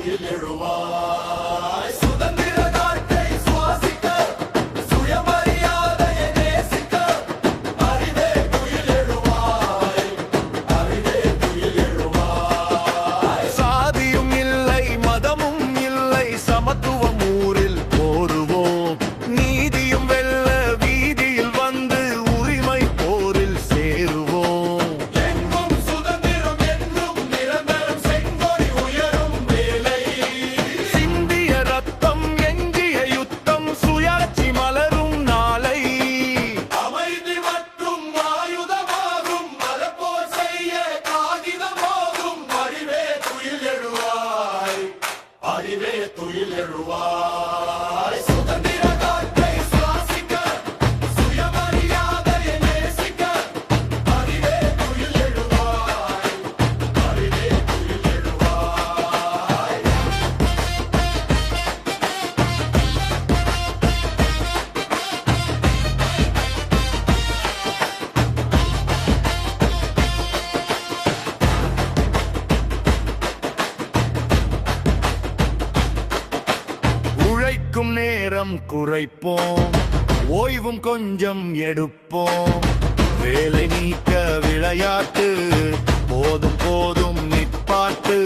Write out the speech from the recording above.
துயில் எழுவாய் சுதந்திர காற்றை சுவாசிக்க சுயமரியாதையை நேசிக்க அறிவே துயில் எழுவாய் அறிவே துயில் எழுவாய் சாதியும் இல்லை மதமும் இல்லை சமத்துவம் ஊரில் போருவோம் நீதியும் வெல்ல வீதியில் வந்து உரிமை போரில் சேருவோம் எங்கும் சுதந்திரம் என்றும் நிரந்தரம் செங்கொடி உயரும் வேலை சிந்திய ரத்தம் எஞ்சிய யுத்தம் சுயாட்சி மலரும் நாளை அமைதி மற்றும் ஆயுதமாகும் மலப்போர் செய்ய காகிதமாகும் அறிவே துயில் எழுவாய் அறிவே துயில் எழுவாய் சுதந்திர காற்றை சுவாசிக்க சுயமரியாதையை நேசிக்க அறிவே துயில் எழுவாய் அறிவே துயில் எழுவாய் உழைக்கும் நேரம் குறைப்போம் ஓய்வும் கொஞ்சம் எடுப்போம் வேலை நீக்க விளையாட்டு போதும் போதும் நிற்பாட்டு